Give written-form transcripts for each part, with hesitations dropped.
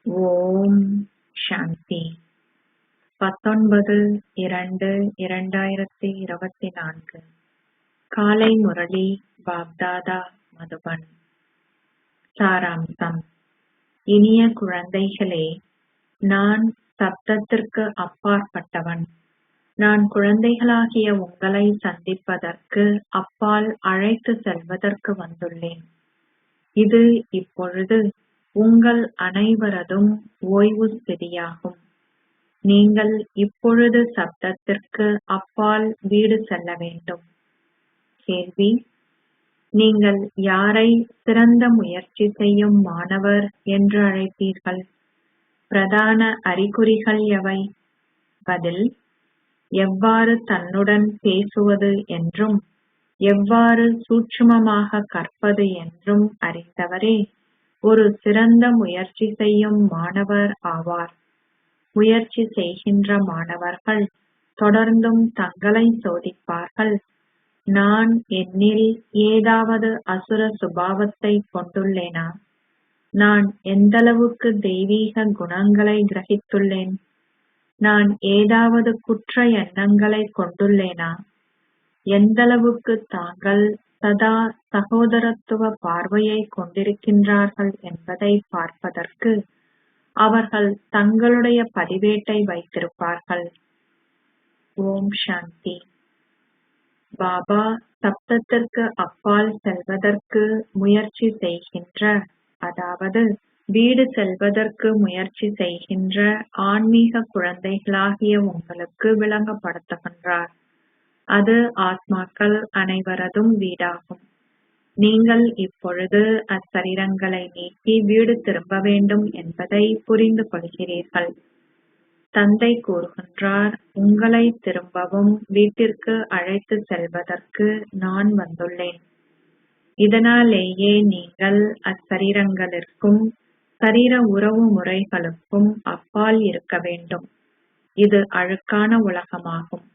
ஓம் சாந்தி. 19/2/2024 காலை முரளி பாப்தாதா மதுபன். சாராம்சம். இனிய குழந்தைகளே, நான் சப்தத்திற்கு அப்பாற்பட்டவன். நான் குழந்தைகளாகிய உங்களை சந்திப்பதற்கு அப்பால் அழைத்து செல்வதற்கு வந்துள்ளேன். இது இப்பொழுது உங்கள் அனைவரதும் ஓய்வு ஸ்திதியாகும். நீங்கள் இப்பொழுது சப்தத்திற்கு அப்பால் வீடு செல்ல வேண்டும். கேள்வி: நீங்கள் யாரை சிறந்த முயற்சி செய்யும் மாணவர் என்று அழைப்பீர்கள்? பிரதான அறிகுறிகள் எவை? பதில்: எவ்வாறு தன்னுடன் பேசுவது என்றும் எவ்வாறு சூட்சுமமாக கற்பது என்றும் அறிந்தவரே ஒரு சிறந்த முயற்சி செய்யும் மாணவர் ஆவார். முயற்சி செய்கின்ற மாணவர்கள் தொடர்ந்தும் தங்களை சோதிப்பார்கள். நான் என்னில் ஏதாவது அசுர சுபாவத்தை கொண்டுள்ளேனா? நான் எந்தளவுக்கு தெய்வீக குணங்களை கிரகித்துள்ளேன்? நான் ஏதாவது குற்ற எண்ணங்களை கொண்டுள்ளேனா? எந்தளவுக்கு தாங்கள் சதா சகோதரத்துவ பார்வையை கொண்டிருக்கின்றார்கள் என்பதை பார்ப்பதற்கு அவர்கள் தங்களுடைய பதிவேட்டை வைத்திருப்பார்கள். ஓம் சாந்தி. பாபா சப்தத்திற்கு அப்பால் செல்வதற்கு முயற்சி செய்கின்ற, அதாவது வீடு செல்வதற்கு முயற்சி செய்கின்ற ஆன்மீக குழந்தைகளாகிய உங்களுக்கு விளங்கப்படுத்துகின்றார். அது ஆத்மாக்கள் அனைவரதும் வீடாகும். நீங்கள் இப்பொழுது அச்சரீரங்களை நீக்கி வீடு திரும்ப வேண்டும் என்பதை புரிந்து கொள்கிறீர்கள். தந்தை கூறுகின்றார், உங்களை திரும்பவும் வீட்டிற்கு அழைத்து செல்வதற்கு நான் வந்துள்ளேன். இதனாலேயே நீங்கள் அச்சரீரங்களிற்கும் சரீர உறவு முறைகளுக்கும் அப்பால் இருக்க வேண்டும். இது அழுக்கான உலகமாகும்.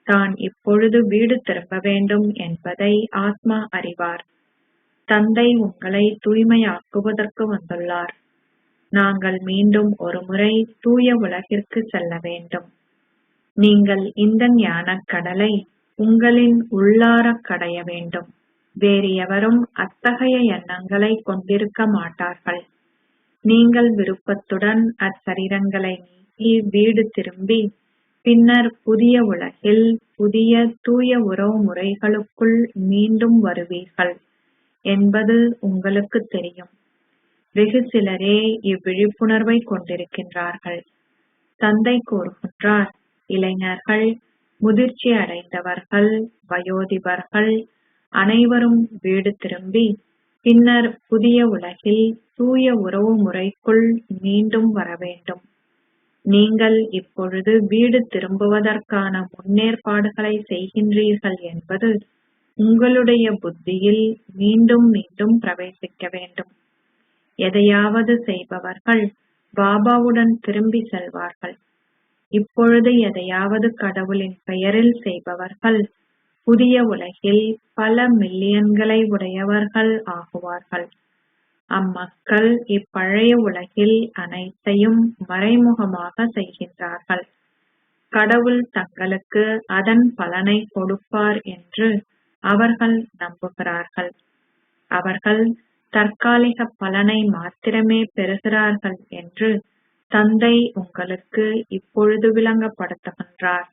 தான் இப்பொழுது வீடு திரும்ப வேண்டும் என்பதை ஆத்மா அறிவார். தந்தை உங்களை தூய்மையாக்குவதற்கு வந்துள்ளார். நாங்கள் மீண்டும் ஒருமுறை தூய உலகிற்கு செல்ல வேண்டும். நீங்கள் இந்த ஞானக் கடலை உங்களின் உள்ளாரக் கடைய வேண்டும். வேறு எவரும் அத்தகைய எண்ணங்களை கொண்டிருக்க மாட்டார்கள். நீங்கள் விருப்பத்துடன் அச்சரீரங்களை நீக்கி வீடு திரும்பி பின்னர் புதிய உலகில் புதிய தூய உறவு முறைகளுக்குள் மீண்டும் வருவீர்கள் என்பது உங்களுக்கு தெரியும். வெகு சிலரே இவ்விழிப்புணர்வை கொண்டிருக்கின்றார்கள். தந்தை கூறுகின்றார், இளைஞர்கள், முதிர்ச்சி அடைந்தவர்கள், வயோதிபர்கள் அனைவரும் வீடு திரும்பி பின்னர் புதிய உலகில் தூய உறவு முறைக்குள் மீண்டும் வர வேண்டும். நீங்கள் இப்பொழுது வீடு திரும்புவதற்கான முன்னேற்பாடுகளை செய்கின்றீர்கள் என்பது உங்களுடைய புத்தியில் மீண்டும் மீண்டும் பிரவேசிக்க வேண்டும். எதையாவது செய்பவர்கள் பாபாவுடன் திரும்பி செல்வார்கள். இப்பொழுது எதையாவது கடவுளின் பெயரில் செய்பவர்கள் புதிய உலகில் பல மில்லியன்களை உடையவர்கள் ஆகுவார்கள். அம்மக்கள் இப்பழைய உலகில் அனைத்தையும் மறைமுகமாக செய்கின்றார்கள். கடவுள் தங்களுக்கு அதன் பலனை கொடுப்பார் என்று அவர்கள் நம்புகிறார்கள். அவர்கள் தற்காலிக பலனை மாத்திரமே பெறுகிறார்கள் என்று தந்தை உங்களுக்கு இப்பொழுது விளங்கப்படுத்துகின்றார்.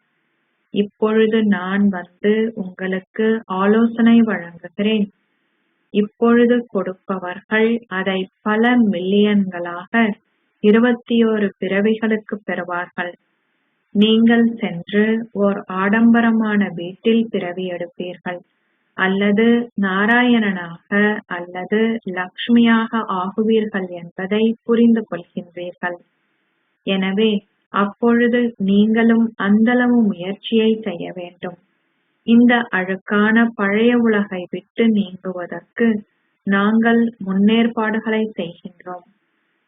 இப்பொழுது நான் வந்து உங்களுக்கு ஆலோசனை வழங்குகிறேன். இப்பொழுது கொடுப்பவர்கள் அதை பல மில்லியன்களாக 21 பிறவிகளுக்கு பெறுவார்கள். நீங்கள் சென்று ஓர் ஆடம்பரமான வீட்டில் பிறவி எடுப்பீர்கள், அல்லது நாராயணனாக அல்லது லக்ஷ்மியாக ஆகுவீர்கள் என்பதை புரிந்து கொள்கின்றீர்கள். எனவே அப்பொழுது நீங்களும் அந்தளவு முயற்சியை செய்ய வேண்டும். இந்த அழுக்கான பழைய உலகை விட்டு நீங்குவதற்கு நாங்கள் முன்னேற்பாடுகளை செய்கின்றோம்.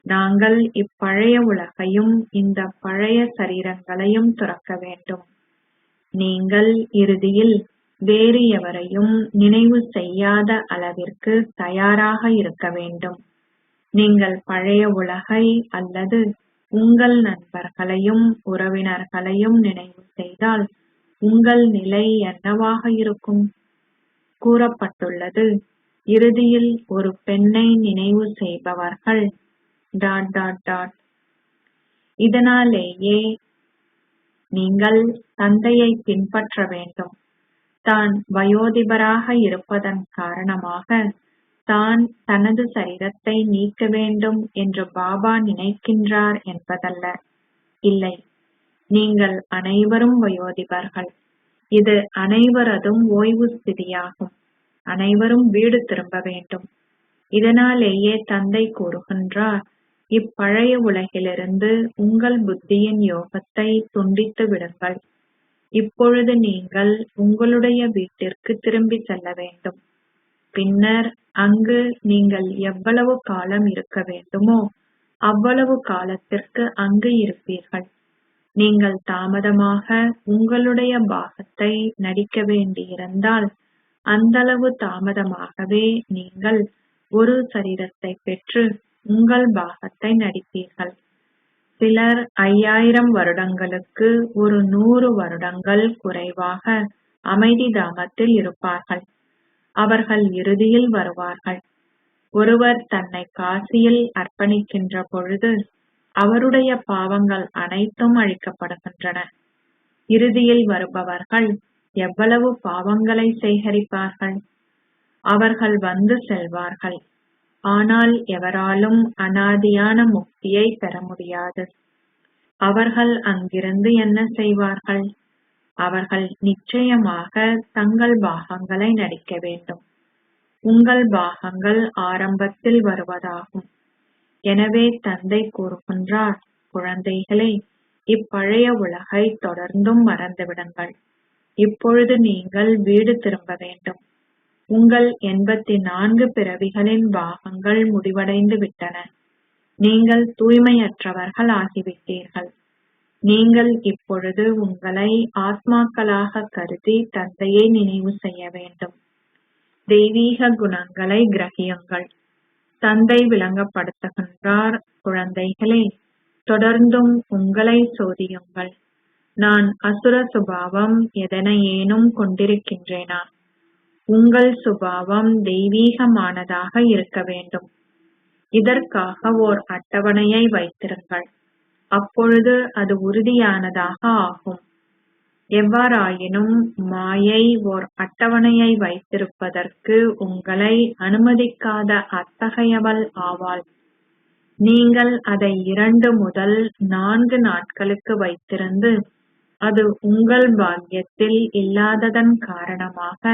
நாங்கள் இப்பழைய உலகையும் இந்த பழைய சரீரங்களையும் துறக்க வேண்டும். நீங்கள் இறுதியில் வேறு எவரையும் நினைவு செய்யாத அளவிற்கு தயாராக இருக்க வேண்டும். நீங்கள் பழைய உலகை அல்லது உங்கள் நண்பர்களையும் உறவினர்களையும் நினைவு செய்தால் உங்கள் நிலை என்னவாக இருக்கும்? கூறப்பட்டுள்ளது, இறுதியில் ஒரு பெண்ணை நினைவு செய்பவர்கள் ... இதனாலேயே நீங்கள் தந்தையை பின்பற்ற வேண்டும். தான் வயோதிபராக இருப்பதன் காரணமாக தான் தனது சரீரத்தை நீக்க வேண்டும் என்று பாபா நினைக்கின்றார் என்பதல்ல. இல்லை, நீங்கள் அனைவரும் வயோதிபர்கள். இது அனைவரதும் ஓய்வு ஸ்திதியாகும். அனைவரும் வீடு திரும்ப வேண்டும். இதனாலேயே தந்தை கூறுகின்றார், இப்பழைய உலகிலிருந்து உங்கள் புத்தியின் யோகத்தை துண்டித்து விடுங்கள். இப்பொழுது நீங்கள் உங்களுடைய வீட்டிற்கு திரும்பி செல்ல வேண்டும். பின்னர் அங்கு நீங்கள் எவ்வளவு காலம் இருக்க வேண்டுமோ அவ்வளவு காலத்திற்கு அங்கு இருப்பீர்கள். நீங்கள் தாமதமாக உங்களுடைய பாகத்தை நடிக்க வேண்டியிருந்தால் அந்தளவு தாமதமாகவே நீங்கள் ஒரு சரீரத்தை பெற்று உங்கள் பாகத்தை நடிப்பீர்கள். சிலர் 5000 வருடங்களுக்கு ஒரு 100 வருடங்கள் குறைவாக அமைதி தாமத்தில் இருப்பார்கள். அவர்கள் இறுதியில் வருவார்கள். ஒருவர் தன்னை காசியில் அர்ப்பணிக்கின்ற பொழுது அவருடைய பாவங்கள் அனைத்தும் அழிக்கப்படுகின்றன. இறுதியில் வருபவர்கள் எவ்வளவு பாவங்களை சேகரிப்பார்கள்? அவர்கள் வந்து செல்வார்கள். ஆனால் எவராலும் அனாதியான முக்தியை பெற முடியாது. அவர்கள் அங்கிருந்து என்ன செய்வார்கள்? அவர்கள் நிச்சயமாக தங்கள் பாகங்களை நடிக்க வேண்டும். உங்கள் பாகங்கள் ஆரம்பத்தில் வருவதாகும். எனவே தந்தை கூறுகின்றார், குழந்தைகளே, இப்பழைய உலகை தொடர்ந்தும் மறந்துவிடுங்கள். இப்பொழுது நீங்கள் வீடு திரும்ப வேண்டும். உங்கள் 84 பிறவிகளின் பாகங்கள் முடிவடைந்து விட்டன. நீங்கள் தூய்மையற்றவர்கள் ஆகிவிட்டீர்கள். நீங்கள் இப்பொழுது உங்களை ஆத்மாக்களாக கருதி தந்தையை நினைவு செய்ய வேண்டும். தெய்வீக குணங்களை கிரகியுங்கள். தந்தை விளங்கப்படுத்துகின்றார், குழந்தைகளே, தொடர்ந்தும் உங்களை சோதியுங்கள். நான் அசுர சுபாவம் எதனையேனும் கொண்டிருக்கின்றேனா? உங்கள் சுபாவம் தெய்வீகமானதாக இருக்க வேண்டும். இதற்காக ஓர் அட்டவணையை வைத்திருங்கள். அப்பொழுது அது உறுதியானதாக ஆகும். எவ்வாறாயினும் மாயை ஓர் அட்டவணையை வைத்திருப்பதற்கு உங்களை அனுமதிக்காத அத்தகையவள் ஆவாள். நீங்கள் அதை 2 முதல் 4 நாட்களுக்கு வைத்திருந்து அது உங்கள் பாக்கியத்தில் இல்லாததன் காரணமாக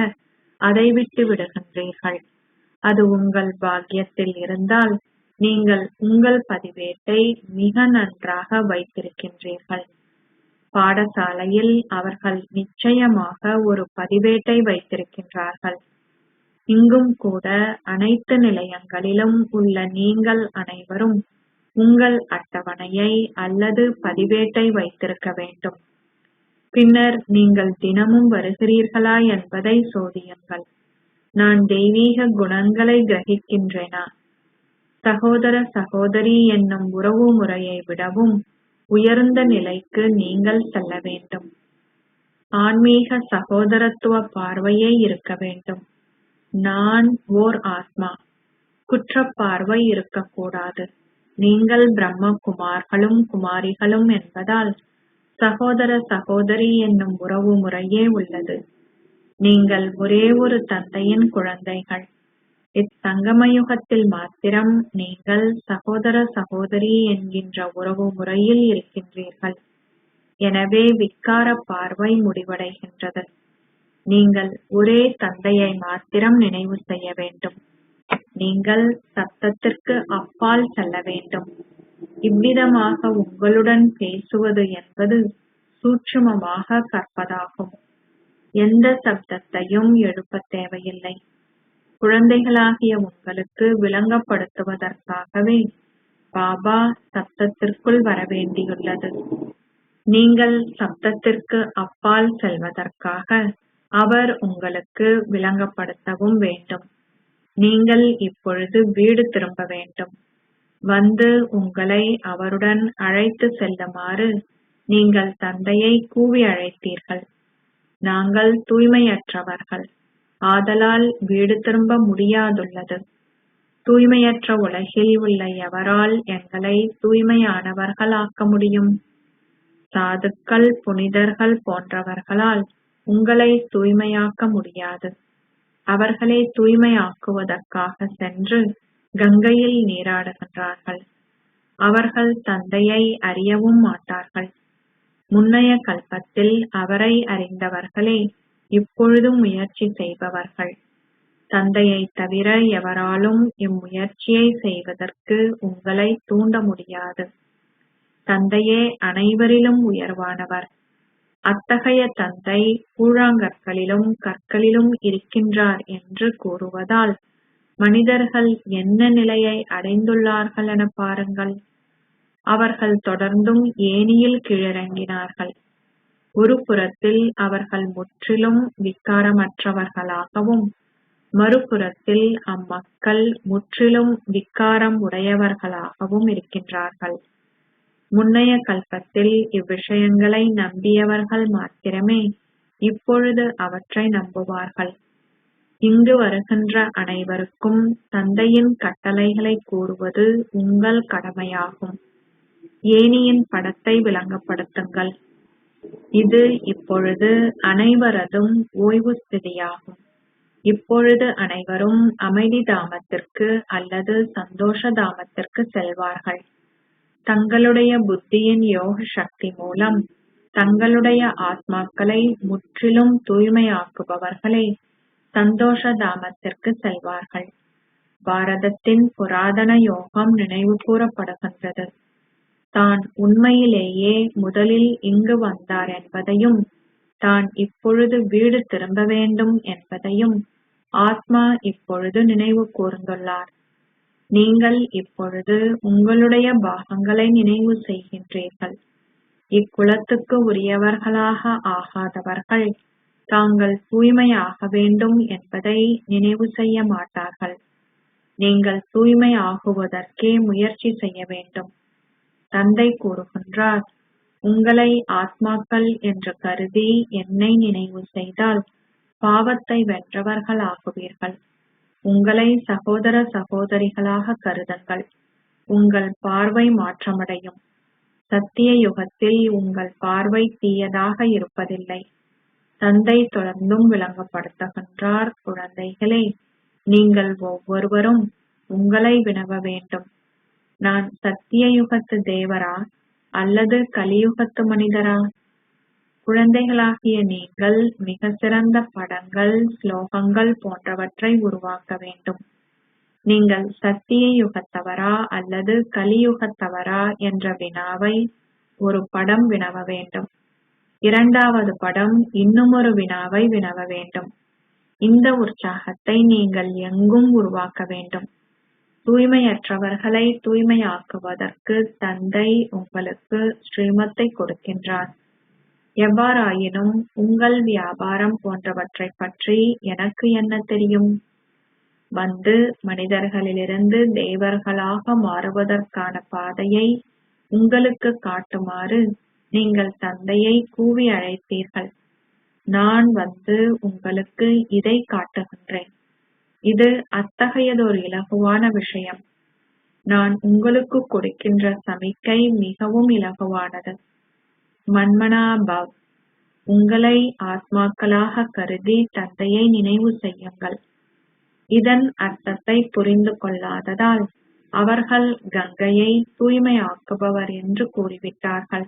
அதை விட்டு விடுகின்றீர்கள். அது உங்கள் பாக்கியத்தில் இருந்தால் நீங்கள் உங்கள் பதிவேட்டை மிக நன்றாக வைத்திருக்கின்றீர்கள். பாடசாலையில் அவர்கள் நிச்சயமாக ஒரு பதிவேட்டை வைத்திருக்கின்றார்கள். இங்கும் கூட அனைத்து நிலையங்களிலும் உள்ள நீங்கள் அனைவரும் உங்கள் அட்டவணையை அல்லது பதிவேட்டை வைத்திருக்க வேண்டும். பின்னர் நீங்கள் தினமும் வருகிறீர்களா என்பதை சோதியுங்கள். நான் தெய்வீக குணங்களை கிரகிக்கின்றேனா? சகோதர சகோதரி என்னும் உறவு முறையை விடவும் உயர்ந்த நிலைக்கு நீங்கள் செல்ல வேண்டும். ஆன்மீக சகோதரத்துவ பார்வையே இருக்க வேண்டும். நான் ஓர் ஆத்மா. குற்றப்பார்வை இருக்கக்கூடாது. நீங்கள் பிரம்ம குமார்களும் குமாரிகளும் என்பதால் சகோதர சகோதரி என்னும் உறவு முறையே உள்ளது. நீங்கள் ஒரே ஒரு தந்தையின் குழந்தைகள். இச்சங்கமயுகத்தில் மாத்திரம் நீங்கள் சகோதர சகோதரி என்கின்ற உறவு முறையில் இருக்கின்றீர்கள். எனவே விக்கார பார்வை முடிவடைகின்றது. நீங்கள் ஒரே தந்தையை மாத்திரம் நினைவு செய்ய வேண்டும். நீங்கள் சப்தத்திற்கு அப்பால் செல்ல வேண்டும். இவ்விதமாக உங்களுடன் பேசுவது என்பது சூட்சுமமாக கற்பதாகும். எந்த சப்தத்தையும் எழுப்ப தேவையில்லை. குழந்தைகளாகிய உங்களுக்கு விளங்கப்படுத்துவதற்காகவே பாபா சப்தத்திற்குள் வரவேண்டியுள்ளது. நீங்கள் சப்தத்திற்கு அப்பால் செல்வதற்காக அவர் உங்களுக்கு விளங்கப்படுத்தவும் வேண்டும். நீங்கள் இப்பொழுது வீடு திரும்ப வேண்டும். வந்து உங்களை அவருடன் அழைத்து செல்லுமாறு நீங்கள் தந்தையை கூவி அழைத்தீர்கள். நாங்கள் தூய்மையற்றவர்கள், ஆதலால் வீடு திரும்ப முடியாதுள்ளது. தூய்மையற்ற உலகில் உள்ள எவரால் எங்களை தூய்மையானவர்கள் ஆக்க முடியும்? சாதுக்கள், புனிதர்கள் போன்றவர்களால் உங்களை தூய்மையாக்க முடியாது. அவர்களே தூய்மையாக்குவதற்காக சென்று கங்கையில் நீராடுகின்றார்கள். அவர்கள் தந்தையை அறியவும் மாட்டார்கள். முன்னைய கல்பத்தில் அவரை அறிந்தவர்களே இப்பொழுது முயற்சி செய்பவர்கள். தந்தையை தவிர எவராலும் இம்முயற்சியை செய்வதற்கு உங்களை தூண்ட முடியாது. தந்தையே அனைவரிலும் உயர்வானவர். அத்தகைய தந்தை கூழாங்கற்களிலும் கற்களிலும் இருக்கின்றார் என்று கூறுவதால் மனிதர்கள் என்ன நிலையை அடைந்துள்ளார்கள் என பாருங்கள். அவர்கள் தொடர்ந்தும் ஏணியில் கீழிறங்கினார்கள். ஒரு புறத்தில் அவர்கள் முற்றிலும் விக்காரமற்றவர்களாகவும், மறுபுறத்தில் அம்மக்கள் முற்றிலும் விக்காரம் உடையவர்களாகவும் இருக்கின்றார்கள். முன்னைய கல்பத்தில் இவ்விஷயங்களை நம்பியவர்கள் மாத்திரமே இப்பொழுது அவற்றை நம்புவார்கள். இங்கு வருகின்ற அனைவருக்கும் தந்தையின் கட்டளைகளை கூறுவது உங்கள் கடமையாகும். ஏணியின் படத்தை விளங்கப்படுத்துங்கள். இது இப்பொழுது அனைவரதும் ஓய்வு ஸ்திதியாகும். இப்பொழுது அனைவரும் அமைதி தாமத்திற்கு அல்லது சந்தோஷ தாமத்திற்கு செல்வார்கள். தங்களுடைய புத்தியின் யோக சக்தி மூலம் தங்களுடைய ஆத்மாக்களை முற்றிலும் தூய்மையாக்குபவர்களே சந்தோஷ தாமத்திற்கு செல்வார்கள். பாரதத்தின் புராதன யோகம் நினைவு கூறப்படுகின்றது. தான் உண்மையிலேயே முதலில் இங்கு வந்தார் என்பதையும், தான் இப்பொழுது வீடு திரும்ப வேண்டும் என்பதையும் ஆத்மா இப்பொழுது நினைவு கூர்ந்துள்ளார். நீங்கள் இப்பொழுது உங்களுடைய பாகங்களை நினைவு செய்கின்றீர்கள். இக்குலத்துக்கு உரியவர்களாக ஆகாதவர்கள் தாங்கள் தூய்மையாக வேண்டும் என்பதை நினைவு செய்ய மாட்டார்கள். நீங்கள் தூய்மை ஆகுவதற்கே முயற்சி செய்ய வேண்டும். தந்தை கூறுகின்றார், உங்களை ஆத்மாக்கள் என்று கருதி என்னை நினைவு செய்தால் பாவத்தை வென்றவர்கள் ஆகுவீர்கள். உங்களை சகோதர சகோதரிகளாக கருதுங்கள். உங்கள் பார்வை மாற்றமடையும். சத்திய யுகத்தில் உங்கள் பார்வை தீயதாக இருப்பதில்லை. தந்தை தொடர்ந்தும் விளங்கப்படுத்துகின்றார், குழந்தைகளே, நீங்கள் ஒவ்வொருவரும் உங்களை வினவ வேண்டும். நான் சத்திய யுகத்து தேவரா அல்லது கலியுகத்து மனிதரா? குழந்தைகளாகிய நீங்கள் மிக சிறந்த படங்கள், ஸ்லோகங்கள் போன்றவற்றை உருவாக்க வேண்டும். நீங்கள் சத்திய யுகத்தவரா அல்லது கலியுகத்தவரா என்ற வினாவை ஒரு படம் வினவ வேண்டும். இரண்டாவது படம் இன்னுமொரு வினாவை வினவ வேண்டும். இந்த உற்சாகத்தை நீங்கள் எங்கும் உருவாக்க வேண்டும். தூய்மையற்றவர்களை தூய்மையாக்குவதற்கு தந்தை உங்களுக்கு ஸ்ரீமத்தை கொடுக்கின்றார். எவ்வாறாயினும் உங்கள் வியாபாரம் போன்றவற்றை பற்றி எனக்கு என்ன தெரியும்? வந்து மனிதர்களிலிருந்து தேவர்களாக மாறுவதற்கான பாதையை உங்களுக்கு காட்டுமாறு நீங்கள் தந்தையை கூவி அழைத்தீர்கள். நான் வந்து உங்களுக்கு இதை காட்டுகின்றேன். இது அத்தகையதொரு இலகுவான விஷயம். நான் உங்களுக்கு கொடுக்கின்ற சமிக்கை மிகவும் இலகுவானது. மன்மனா பவ். உங்களை ஆத்மாக்களாக கருதி தந்தையை நினைவு செய்யுங்கள். இதன் அர்த்தத்தை புரிந்து கொள்ளாததால் அவர்கள் கங்கையை தூய்மையாக்குபவர் என்று கூறிவிட்டார்கள்.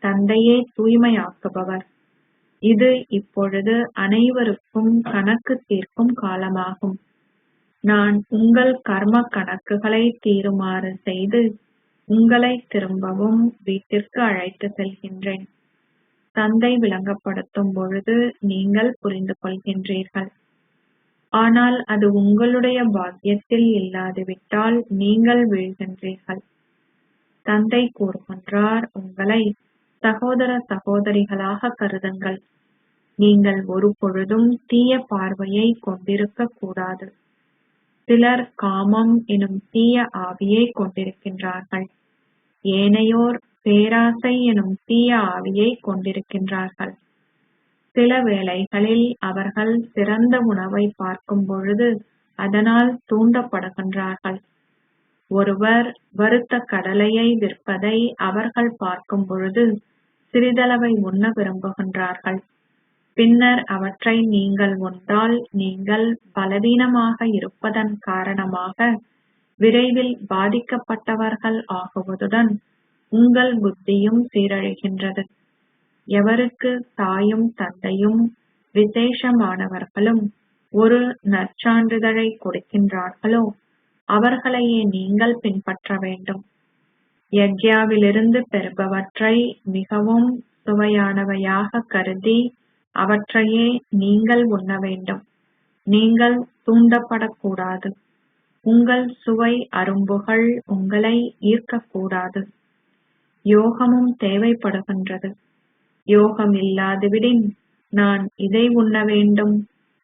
தந்தையே தூய்மையாக்குபவர். இது இப்பொழுது அனைவருக்கும் கணக்கு தீர்க்கும் காலமாகும். நான் உங்கள் கர்ம கணக்குகளை தீருமாறு செய்து உங்களை திரும்பவும் வீட்டிற்கு அழைத்து செல்கின்றேன். தந்தை விளங்கப்படுத்தும் பொழுது நீங்கள் புரிந்து கொள்கின்றீர்கள். ஆனால் அது உங்களுடைய பாக்கியத்தில் இல்லாதுவிட்டால் நீங்கள் வீழ்கின்றீர்கள். தந்தை கூறுகின்றார், உங்களை சகோதர சகோதரிகளாக கருதுங்கள். நீங்கள் ஒரு பொழுதும் தீய பார்வையை கொண்டிருக்க கூடாது. சிலர் காமம் எனும் தீய ஆவியை கொண்டிருக்கின்றார்கள். ஏனையோர் பேராசை எனும் தீய ஆவியை கொண்டிருக்கின்றார்கள். சில வேளைகளில் அவர்கள் சிறந்த உணவை பார்க்கும் பொழுது அதனால் தூண்டப்படுகின்றார்கள். ஒருவர் வறுத்த கடலையை விற்பதை அவர்கள் பார்க்கும் பொழுது சிறிதளவை உண்ண விரும்புகின்றார்கள். பின்னர் அவற்றை நீங்கள் உண்டால் நீங்கள் பலவீனமாக இருப்பதன் காரணமாக விரைவில் பாதிக்கப்பட்டவர்கள் ஆகுவதுடன் உங்கள் புத்தியும் சீரழிகின்றது. எவருக்கு தாயும் தந்தையும் விசேஷமானவர்களும் ஒரு நற்சான்றிதழை கொடுக்கின்றார்களோ அவர்களையே நீங்கள் பின்பற்ற வேண்டும். யக்ஞாவிலிருந்து பெறுபவற்றை மிகவும் சுவையானவையாக கருதி அவற்றையே நீங்கள் உண்ண வேண்டும். நீங்கள் தூண்டப்படக்கூடாது. உங்கள் சுவை அரும்புகள் உங்களை ஈர்க்கக்கூடாது. யோகமும் தேவைப்படுகின்றது. யோகம் இல்லாதுவிடின் நான் இதை உண்ண வேண்டும்,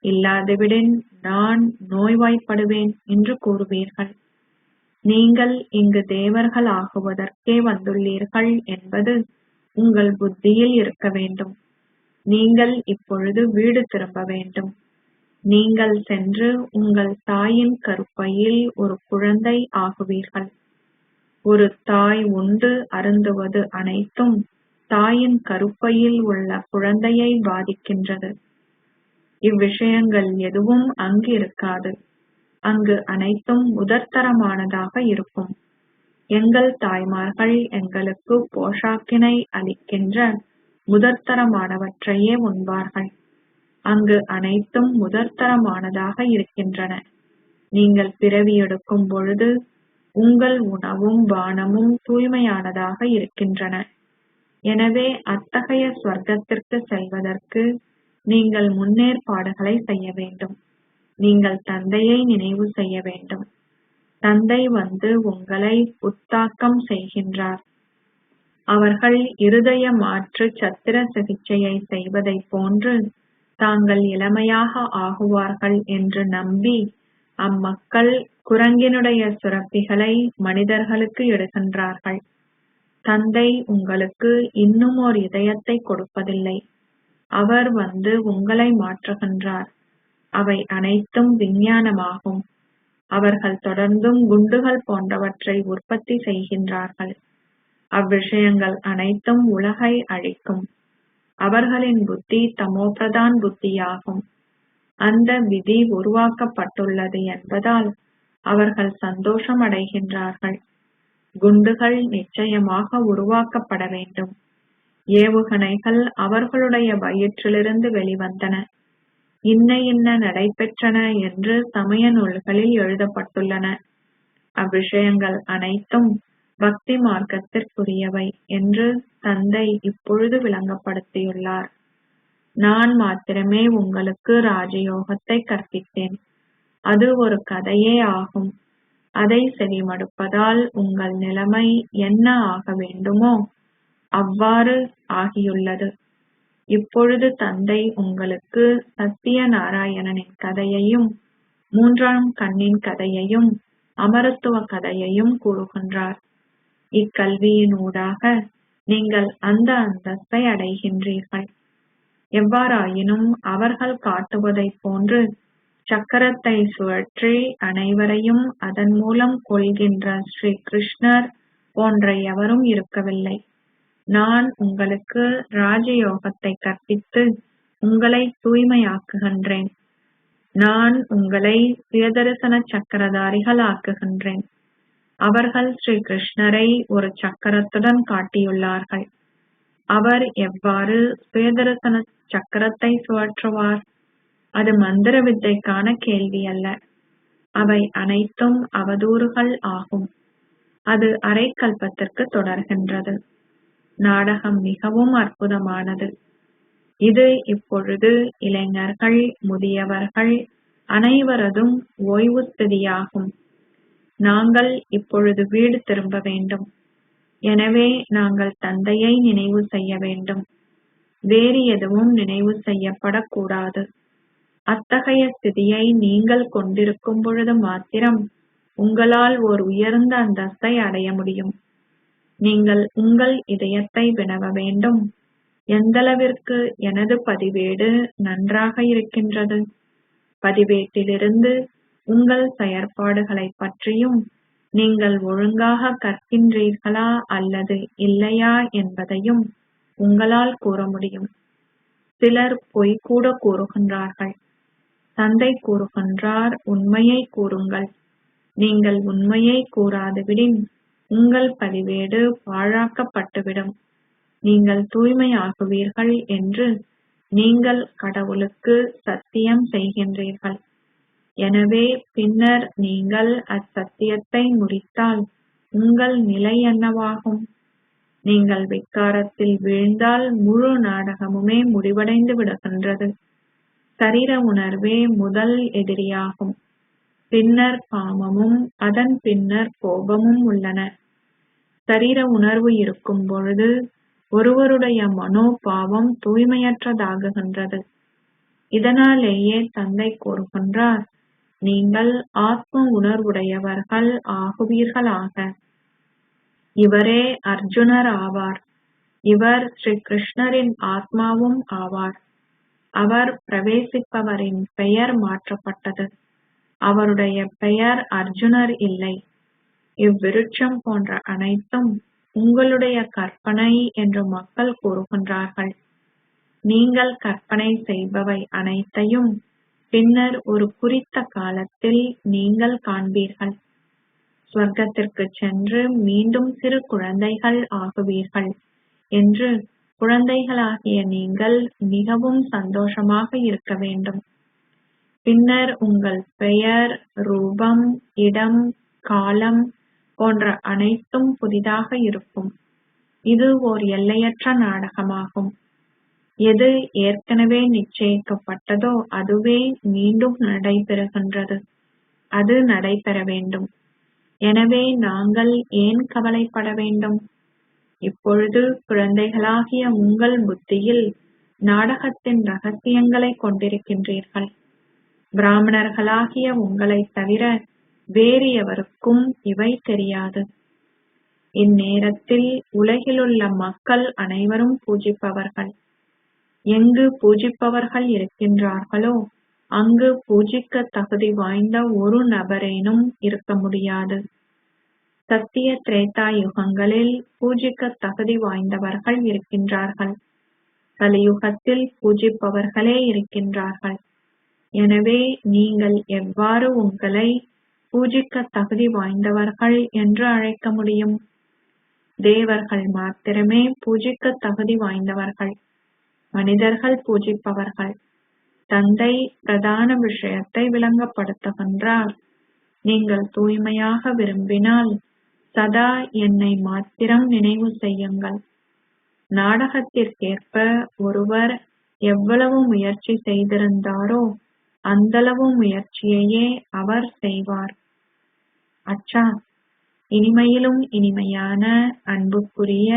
இல்லாதுவிடின் நான் நோய்வாய்ப்படுவேன் என்று கூறுவீர்கள். நீங்கள் இங்கு தேவர்கள் ஆகுவதற்கே வந்துள்ளீர்கள் என்பது உங்கள் புத்தியில் இருக்க வேண்டும். நீங்கள் இப்பொழுது வீடு திரும்ப வேண்டும். நீங்கள் சென்று உங்கள் தாயின் கருப்பையில் ஒரு குழந்தை ஆகுவீர்கள். ஒரு தாய் உண்டு அருந்துவது அனைத்தும் தாயின் கருப்பையில் உள்ள குழந்தையை பாதிக்கின்றது. இவ்விஷயங்கள் எதுவும் அங்கு இருக்காது. அங்கு அனைத்தும் முதற்தரமானதாக இருக்கும். எங்கள் தாய்மார்கள் எங்களுக்கு போஷாக்கினை அளிக்கின்ற முதற்தரமானவற்றையே உண்பார்கள். அங்கு அனைத்தும் முதற்தரமானதாக இருக்கின்றன. நீங்கள் பிறவி எடுக்கும் பொழுது உங்கள் உணவும் பானமும் தூய்மையானதாக இருக்கின்றன. எனவே அத்தகைய ஸ்வர்க்கத்திற்கு செல்வதற்கு நீங்கள் முன்னேற்பாடுகளை செய்ய வேண்டும். நீங்கள் தந்தையை நினைவு செய்ய வேண்டும். தந்தை வந்து உங்களை புத்தாக்கம் செய்கின்றார். அவர்கள் இருதய மாற்று சத்திர சிகிச்சையை செய்வதை போன்று தாங்கள் இளமையாக ஆகுவார்கள் என்று நம்பி அம்மக்கள் குரங்கினுடைய சுரப்பிகளை மனிதர்களுக்கு இடுகின்றார்கள். தந்தை உங்களுக்கு இன்னும் ஒரு இதயத்தை கொடுப்பதில்லை. அவர் வந்து உங்களை மாற்றுகின்றார். அவை அனைத்தும் விஞ்ஞானமாகும். அவர்கள் தொடர்ந்தும் குண்டுகள் போன்றவற்றை உற்பத்தி செய்கின்றார்கள். அவ்விஷயங்கள் அனைத்தும் உலகை அழிக்கும். அவர்களின் புத்தி தமோபிரதான் புத்தியாகும். அந்த விதி உருவாக்கப்பட்டுள்ளது என்பதால் அவர்கள் சந்தோஷம் அடைகின்றார்கள். குண்டுகள் நிச்சயமாக உருவாக்கப்பட வேண்டும். ஏவுகணைகள் அவர்களுடைய வயிற்றிலிருந்து வெளிவந்தன. இன்ன இன்ன நடைபெற்றன என்று சமய நூல்களில் எழுதப்பட்டுள்ளன. அவ்விஷயங்கள் அனைத்தும் பக்தி மார்க்கத்திற்குரியவை என்று தந்தை இப்பொழுது விளங்கப்படுத்தியுள்ளார். நான் மாத்திரமே உங்களுக்கு ராஜயோகத்தை கற்பித்தேன். அது ஒரு கதையே ஆகும். அதை செவிமடுப்பதால் உங்கள் நிலைமை என்ன ஆக வேண்டுமோ அவ்வாறு ஆகியுள்ளது. இப்பொழுது தந்தை உங்களுக்கு சத்திய நாராயணனின் கதையையும் மூன்றாம் கண்ணின் கதையையும் அமரத்துவ கதையையும் கூறுகின்றார். இக்கல்வியின் ஊடாக நீங்கள் அந்த அந்தஸ்தை அடைகின்றீர்கள். எவ்வாறாயினும் அவர்கள் காட்டுவதைப் போன்று சக்கரத்தை சுழற்றி அனைவரையும் அதன் மூலம் கொள்கின்ற ஸ்ரீ கிருஷ்ணர் போன்ற எவரும் இருக்கவில்லை. நான் உங்களுக்கு ராஜயோகத்தை கற்பித்து உங்களை தூய்மையாக்குகின்றேன். நான் உங்களை சுயதரிசன சக்கரதாரிகள் ஆக்குகின்றேன். அவர்கள் ஸ்ரீ கிருஷ்ணரை ஒரு சக்கரத்துடன் காட்டியுள்ளார்கள். அவர் எவ்வாறு சுயதரிசன சக்கரத்தை சுழற்றுவார்? அது மந்திர வித்தைக்கான கேள்வி அல்ல. அவை அனைத்தும் அவதூறுகள் ஆகும். அது அரை கல்பத்திற்கு தொடர்கின்றது. நாடகம் மிகவும் அற்புதமானது. இது இப்பொழுது இளைஞர்கள், முதியவர்கள் அனைவரதும் ஓய்வு ஸ்திதியாகும். நாங்கள் இப்பொழுது வீடு திரும்ப வேண்டும். எனவே நாங்கள் தந்தையை நினைவு செய்ய வேண்டும். வேறு எதுவும் நினைவு செய்யப்படக்கூடாது. அத்தகைய ஸ்திதியை நீங்கள் கொண்டிருக்கும் பொழுது மாத்திரம் உங்களால் ஓர் உயர்ந்த அந்தஸ்தை அடைய முடியும். நீங்கள் உங்கள் இதயத்தை வினவ வேண்டும், எந்தளவிற்கு எனது பதிவேடு நன்றாக இருக்கின்றது? பதிவேட்டிலிருந்து உங்கள் செயற்பாடுகளைப் பற்றியும் நீங்கள் ஒழுங்காக கற்கின்றீர்களா அல்லது இல்லையா என்பதையும் உங்களால் கூற முடியும். சிலர் பொய் கூட கூறுகின்றார்கள். தந்தை கூறுகின்றார், உண்மையை கூறுங்கள். நீங்கள் உண்மையை கூறாதுவிடின் உங்கள் பதிவேடு பாழாக்கப்பட்டுவிடும். நீங்கள் தூய்மையாகுவீர்கள் என்று நீங்கள் கடவுளுக்கு சத்தியம் செய்கின்றீர்கள். எனவே பின்னர் நீங்கள் அச்சத்தியத்தை முறித்தால் உங்கள் நிலை என்னவாகும்? நீங்கள் விக்காரத்தில் வீழ்ந்தால் முழு நாடகமுமே முடிவடைந்து விடுகின்றது. சரீர உணர்வே முதல் எதிரியாகும். பின்னர் காமமும் அதன் பின்னர் கோபமும் உள்ளன. சரீர உணர்வு இருக்கும் பொழுது ஒருவருடைய மனோபாவம் தூய்மையற்றதாகுகின்றது. இதனாலேயே தந்தை கூறுகின்றார், நீங்கள் ஆத்ம உணர்வுடையவர்கள் ஆகுவீர்களாக. இவரே அர்ஜுனர் ஆவார். இவர் ஸ்ரீ கிருஷ்ணரின் ஆத்மாவும் ஆவார். அவர் பிரவேசிப்பவரின் பெயர் மாற்றப்பட்டது. அவருடைய பெயர் அர்ஜுனர் இல்லை. இவ்விருட்சம் போன்ற அனைத்தும் உங்களுடைய கற்பனை என்று மக்கள் கூறுகின்றார்கள். நீங்கள் கற்பனை செய்பவை அனைத்தையும் பின்னர் ஒரு குறித்த காலத்தில் நீங்கள் காண்பீர்கள். ஸ்வர்க்கத்திற்கு சென்று மீண்டும் சிறு குழந்தைகள் ஆகுவீர்கள் என்று குழந்தைகளாகிய நீங்கள் மிகவும் சந்தோஷமாக இருக்க வேண்டும். பின்னர் உங்கள் பெயர், ரூபம், இடம், காலம் போன்ற அனைத்தும் புதிதாக இருக்கும். இது ஓர் எல்லையற்ற நாடகமாகும். எது ஏற்கனவே நிச்சயிக்கப்பட்டதோ அதுவே மீண்டும் நடைபெறுகின்றது. அது நடைபெற வேண்டும். எனவே நாங்கள் ஏன் கவலைப்பட வேண்டும்? இப்பொழுது குழந்தைகளாகிய உங்கள் புத்தியில் நாடகத்தின் ரகசியங்களை கொண்டிருக்கின்றீர்கள். பிராமணர்களாகிய உங்களைத் தவிர வேறு எவருக்கும் இவை தெரியாது. இந்நேரத்தில் உலகிலுள்ள மக்கள் அனைவரும் பூஜிப்பவர்கள். எங்கு பூஜிப்பவர்கள் இருக்கின்றார்களோ அங்கு பூஜிக்க தகுதி வாய்ந்த ஒரு நபரேனும் இருக்க முடியாது. சத்திய திரேதா யுகங்களில் பூஜிக்க தகுதி வாய்ந்தவர்கள் இருக்கின்றார்கள். கலியுகத்தில் பூஜிப்பவர்களே இருக்கின்றார்கள். எனவே நீங்கள் எவ்வாறு உங்களை பூஜிக்க தகுதி வாய்ந்தவர்கள் என்று அழைக்க முடியும்? தேவர்கள் மாத்திரமே பூஜிக்க தகுதி வாய்ந்தவர்கள். மனிதர்கள் பூஜிப்பவர்கள். தந்தை பிரதான விஷயத்தை விளங்கப்படுத்துகின்றார். நீங்கள் தூய்மையாக விரும்பினால் சதா என்னை மாத்திரம் நினைவு செய்யுங்கள். நாடகத்திற்கேற்ப ஒருவர் எவ்வளவு முயற்சி செய்திருந்தாரோ அந்தளவு முயற்சியையே அவர் செய்வார். அச்சா, இனிமையிலும் இனிமையான அன்புக்குரிய,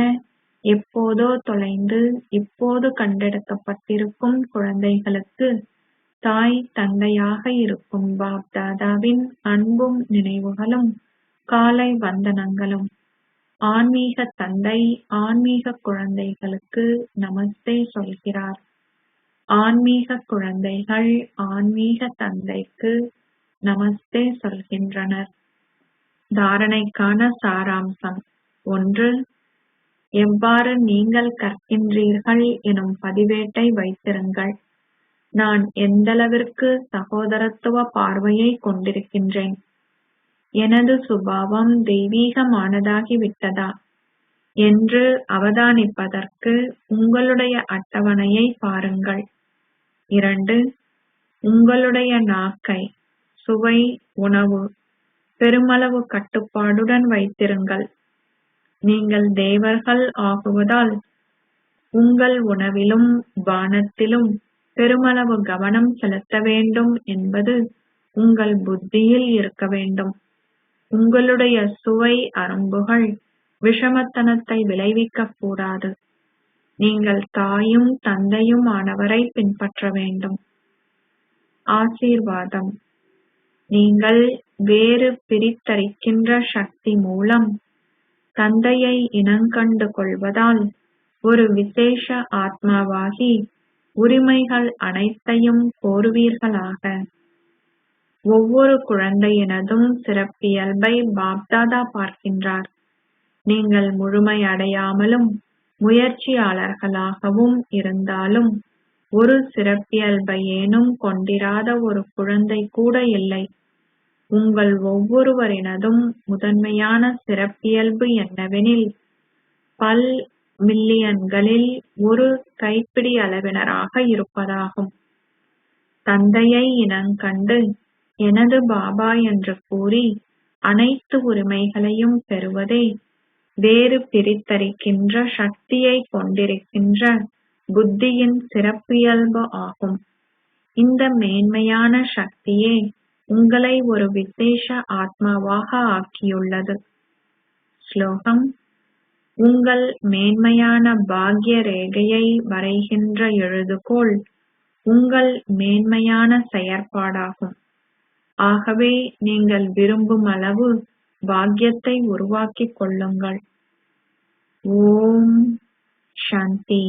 எப்போதோ தொலைந்து இப்போது கண்டெடுக்கப்பட்டிருக்கும் குழந்தைகளுக்கு தாய் தந்தையாக இருக்கும் பாப் தாதாவின் அன்பும் நினைவுகளும் காலை வந்தனங்களும். ஆன்மீக தந்தை ஆன்மீக குழந்தைகளுக்கு நமஸ்தே சொல்கிறார். ஆன்மீக குழந்தைகள் ஆன்மீக தந்தைக்கு நமஸ்தே சொல்கின்றனர். தாரணைக்கான சாராம்சம் 1. எவ்வாறு நீங்கள் கற்கின்றீர்கள் எனும் பதிவேட்டை வைத்திருங்கள். நான் எந்தளவிற்கு சகோதரத்துவ பார்வையை கொண்டிருக்கின்றேன்? எனது சுபாவம் தெய்வீகமானதாகிவிட்டதா என்று அவதானிப்பதற்கு உங்களுடைய அட்டவணையை பாருங்கள். 2. உங்களுடைய நாக்கை சுவை, உணவு, பெருமளவு கட்டுப்பாடுடன் வைத்திருங்கள். நீங்கள் தேவர்கள் ஆகுவதால் உங்கள் உணவிலும் பானத்திலும் பெருமளவு கவனம் செலுத்த வேண்டும் என்பது உங்கள் புத்தியில் இருக்க வேண்டும். உங்களுடைய சுவை அரும்புகள் விஷமத்தனத்தை விளைவிக்கக் கூடாது. நீங்கள் தாயும் தந்தையும் ஆனவரை பின்பற்ற வேண்டும். ஆசீர்வாதம். நீங்கள் வேறு பிரித்தறிக்கின்ற சக்தி மூலம் தந்தையை இனங்கண்டு கொள்வதால் ஒரு விசேஷ ஆத்மாவாகி உரிமைகள் அனைத்தையும் கோருவீர்களாக. ஒவ்வொரு குழந்தையினதும் சிறப்பியல்பை பாப்தாதா பார்க்கின்றார். நீங்கள் முழுமை அடையாமலும் முயற்சியாளர்களாகவும் இருந்தாலும் ஒரு சிறப்பியல்பையேனும் கொண்டிராத ஒரு குழந்தை கூட இல்லை. உங்கள் ஒவ்வொருவரினதும் முதன்மையான சிறப்பியல்பு என்னவெனில், பல் மில்லியன்களில் ஒரு கைப்பிடி அளவினராக இருப்பதாகும். தந்தையை இனங்கண்டு எனது பாபா என்று கூறி அனைத்து உரிமைகளையும் பெறுவதே வேறு பிரித்தறிக்கின்ற சக்தியை கொண்டிருக்கின்ற புத்தியின் சிறப்பியல்பு ஆகும். இந்த மேன்மையான சக்தியே உங்களை ஒரு விசேஷ ஆத்மாவாக ஆக்கியுள்ளது. ஸ்லோகம்: உங்கள் மேன்மையான பாக்ய ரேகையை வரைகின்ற எழுதுகோல் உங்கள் மேன்மையான செயற்பாடாகும். ஆகவே நீங்கள் விரும்பும் அளவு பாக்யத்தை உருவாக்கிக் கொள்ளுங்கள். ஓம் சாந்தி.